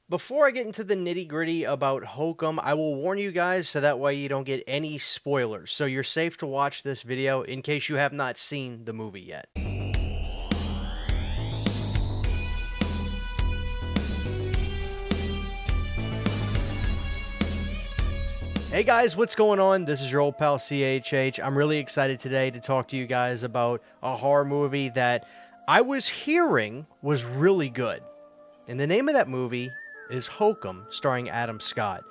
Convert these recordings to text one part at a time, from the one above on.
Before I get into the nitty gritty about Hokum, I will warn you guys so that way you don't get any spoilers. So you're safe to watch this video in case you have not seen the movie yet. Hey guys, what's going on? This is your old pal CHH. I'm really excited today to talk to you guys about a horror movie that I was hearing was really good. And the name of that movie is Hokum, starring Adam Scott.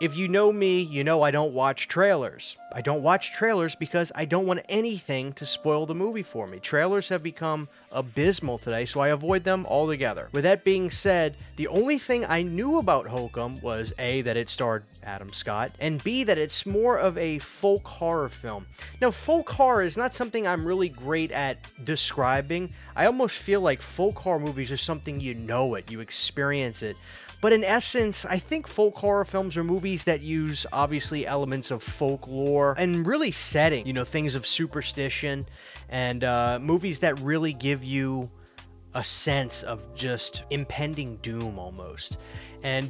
If you know me, you know I don't watch trailers. I don't watch trailers because I don't want anything to spoil the movie for me. Trailers have become abysmal today, so I avoid them altogether. With that being said, the only thing I knew about Hokum was A, that it starred Adam Scott, and B, that it's more of a folk horror film. Now, folk horror is not something I'm really great at describing. I almost feel like folk horror movies are something you know it, you experience it. But in essence, I think folk horror films are movies that use, obviously, elements of folklore and really setting, things of superstition, and movies that really give you a sense of just impending doom almost. And,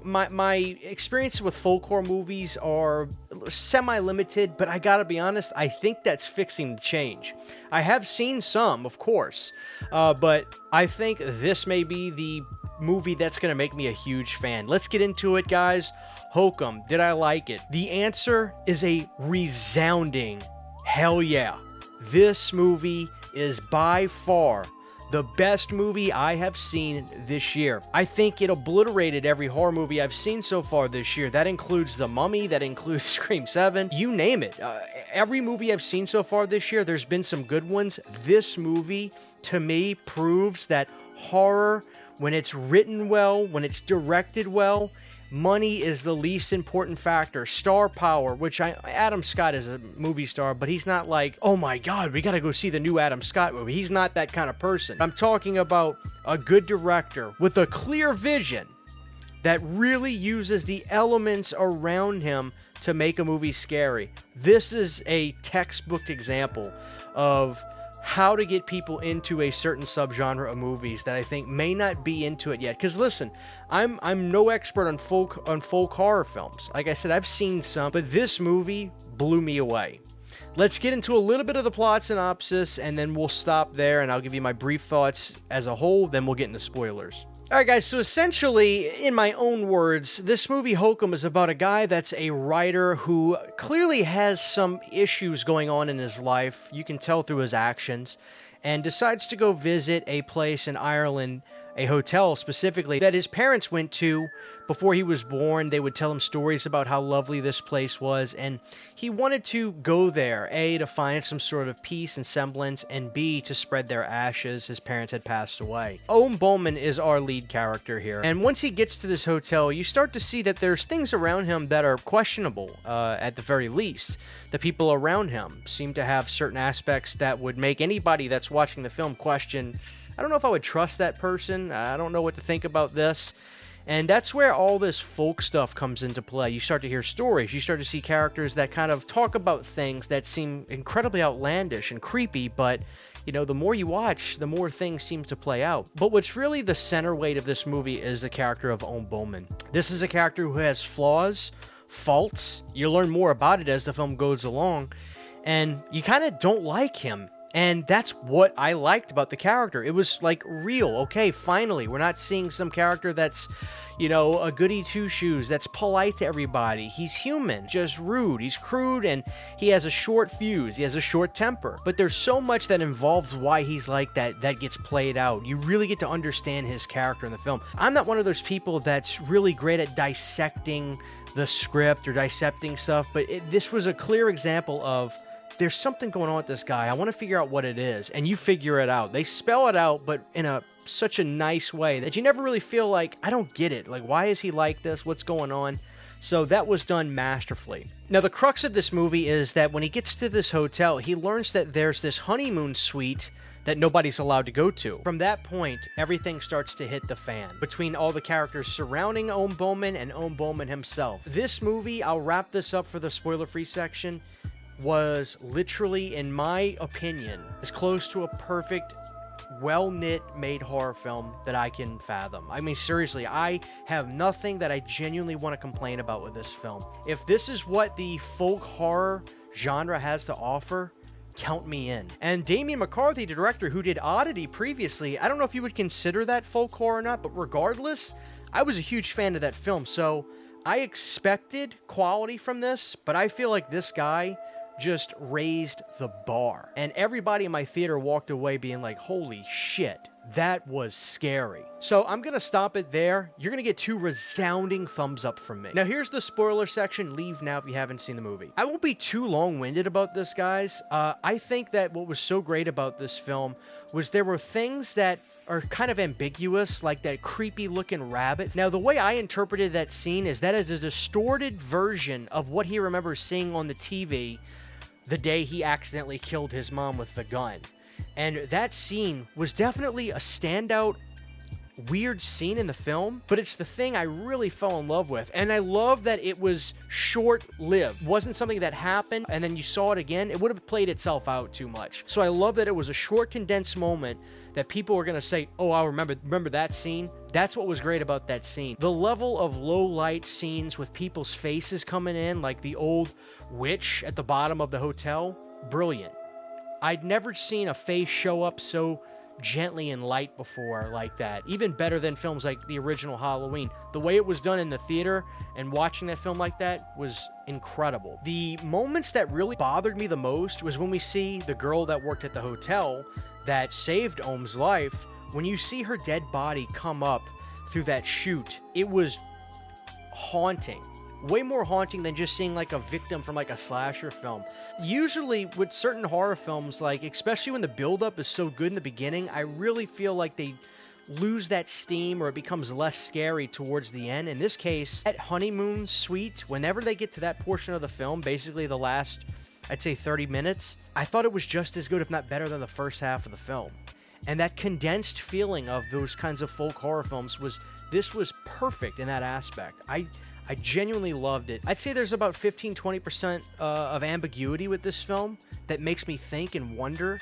my experiences with folk horror movies are semi-limited, but I gotta be honest, I think that's fixing to change. I have seen some, of course, but I think this may be the movie that's going to make me a huge fan. Let's get into it, guys. Hokum, did I like it? The answer is a resounding hell yeah. This movie is by far the best movie I have seen this year. I think it obliterated every horror movie I've seen so far this year. That includes The Mummy, that includes Scream 7, you name it. Every movie I've seen so far this year, there's been some good ones. This movie, to me, proves that horror, when it's written well, when it's directed well, money is the least important factor. Star power, which Adam Scott is a movie star, but he's not like, oh my God, we gotta go see the new Adam Scott movie. He's not that kind of person. I'm talking about a good director with a clear vision that really uses the elements around him to make a movie scary. This is a textbook example of how to get people into a certain subgenre of movies that I think may not be into it yet. Because listen, I'm no expert on folk horror films. Like I said, I've seen some, but this movie blew me away. Let's get into a little bit of the plot synopsis, and then we'll stop there, and I'll give you my brief thoughts as a whole, then we'll get into spoilers. Alright guys, so essentially, in my own words, this movie Hokum is about a guy that's a writer who clearly has some issues going on in his life, you can tell through his actions, and decides to go visit a place in Ireland, a hotel specifically, that his parents went to before he was born. They would tell him stories about how lovely this place was, and he wanted to go there, A, to find some sort of peace and semblance, and B, to spread their ashes. His parents had passed away. Owen Bowman is our lead character here, and once he gets to this hotel, you start to see that there's things around him that are questionable, at the very least. The people around him seem to have certain aspects that would make anybody that's watching the film question, I don't know if I would trust that person. I don't know what to think about this. And that's where all this folk stuff comes into play. You start to hear stories. You start to see characters that kind of talk about things that seem incredibly outlandish and creepy, but the more you watch, the more things seem to play out. But what's really the center weight of this movie is the character of Owen Bowman. This is a character who has flaws, faults. You learn more about it as the film goes along, and you kind of don't like him. And that's what I liked about the character. It was like real. Okay, finally, we're not seeing some character that's, a goody two-shoes, that's polite to everybody. He's human, just rude. He's crude, and he has a short fuse. He has a short temper. But there's so much that involves why he's like that gets played out. You really get to understand his character in the film. I'm not one of those people that's really great at dissecting the script or dissecting stuff, but this was a clear example of, there's something going on with this guy. I want to figure out what it is. And you figure it out. They spell it out, but in such a nice way that you never really feel like, I don't get it. Like, why is he like this? What's going on? So that was done masterfully. Now, the crux of this movie is that when he gets to this hotel, he learns that there's this honeymoon suite that nobody's allowed to go to. From that point, everything starts to hit the fan between all the characters surrounding Owen Bowman and Owen Bowman himself. This movie, I'll wrap this up for the spoiler-free section, was literally, in my opinion, as close to a perfect well-knit made horror film that I can fathom. I mean, seriously, I have nothing that I genuinely want to complain about with this film. If this is what the folk horror genre has to offer, count me in. And Damien McCarthy, the director who did Oddity previously, I don't know if you would consider that folk horror or not, but regardless, I was a huge fan of that film, so I expected quality from this, but I feel like this guy just raised the bar. And everybody in my theater walked away being like, holy shit, that was scary. So I'm gonna stop it there. You're gonna get 2 resounding thumbs up from me. Now here's the spoiler section. Leave now if you haven't seen the movie. I won't be too long-winded about this, guys. I think that what was so great about this film was there were things that are kind of ambiguous, like that creepy looking rabbit. Now the way I interpreted that scene is that is a distorted version of what he remembers seeing on the TV the day he accidentally killed his mom with the gun. And that scene was definitely a standout, weird scene in the film, but it's the thing I really fell in love with. And I love that it was short-lived. It wasn't something that happened and then you saw it again. It would have played itself out too much. So I love that it was a short, condensed moment that people are going to say, oh, I remember that scene. That's what was great about that scene. The level of low-light scenes with people's faces coming in, like the old witch at the bottom of the hotel, brilliant. I'd never seen a face show up so gently in light before like that. Even better than films like the original Halloween. The way it was done in the theater and watching that film like that was incredible. The moments that really bothered me the most was when we see the girl that worked at the hotel that saved Ohm's life. When you see her dead body come up through that chute, it was haunting. Way more haunting than just seeing like a victim from like a slasher film. Usually with certain horror films, like especially when the buildup is so good in the beginning, I really feel like they lose that steam or it becomes less scary towards the end. In this case, at honeymoon suite, whenever they get to that portion of the film, basically the last, I'd say 30 minutes, I thought it was just as good, if not better, than the first half of the film. And that condensed feeling of those kinds of folk horror films was perfect in that aspect. I genuinely loved it. I'd say there's about 15-20% of ambiguity with this film that makes me think and wonder,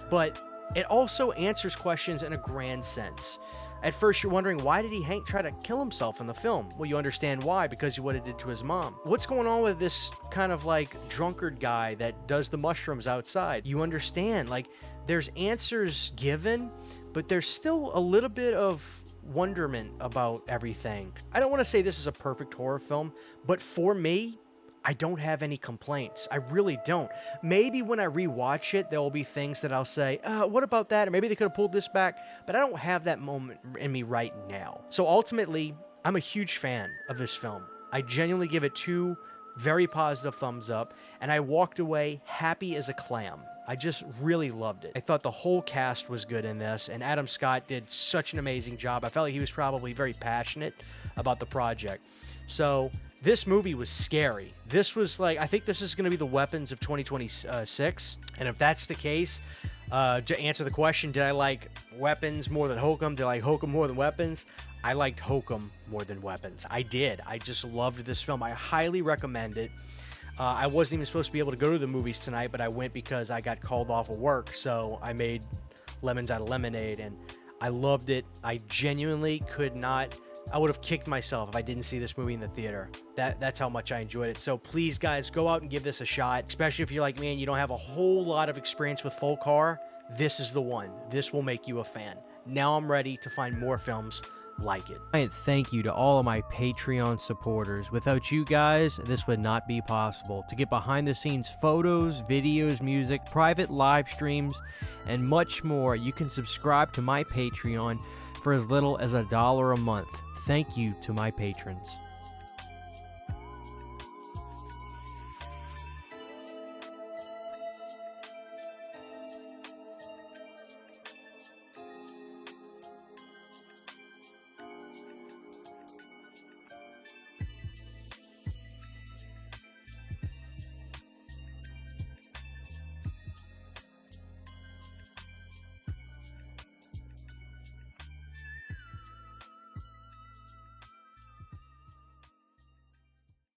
but it also answers questions in a grand sense. At first, you're wondering, why did Hank try to kill himself in the film? Well, you understand why, because of what it did to his mom. What's going on with this kind of like drunkard guy that does the mushrooms outside? You understand, like, there's answers given, but there's still a little bit of wonderment about everything. I don't want to say this is a perfect horror film, but for me, I don't have any complaints. I really don't. Maybe when I rewatch it, there will be things that I'll say, what about that? Or maybe they could have pulled this back, but I don't have that moment in me right now. So ultimately, I'm a huge fan of this film. I genuinely give it 2 very positive thumbs up, and I walked away happy as a clam. I just really loved it. I thought the whole cast was good in this, and Adam Scott did such an amazing job. I felt like he was probably very passionate about the project. So this movie was scary. This was like, I think this is going to be the weapons of 2026. And if that's the case, to answer the question, did I like weapons more than Hokum? Did I like Hokum more than weapons? I liked Hokum more than weapons. I did. I just loved this film. I highly recommend it. I wasn't even supposed to be able to go to the movies tonight, but I went because I got called off of work. So I made lemons out of lemonade, and I loved it. I genuinely could not... I would have kicked myself if I didn't see this movie in the theater. That's how much I enjoyed it. So please, guys, go out and give this a shot. Especially if you're like me and you don't have a whole lot of experience with folk horror. This is the one. This will make you a fan. Now I'm ready to find more films like it. And thank you to all of my Patreon supporters. Without you guys, this would not be possible. To get behind the scenes photos, videos, music, private live streams, and much more, you can subscribe to my Patreon for as little as $1 a month. Thank you to my patrons.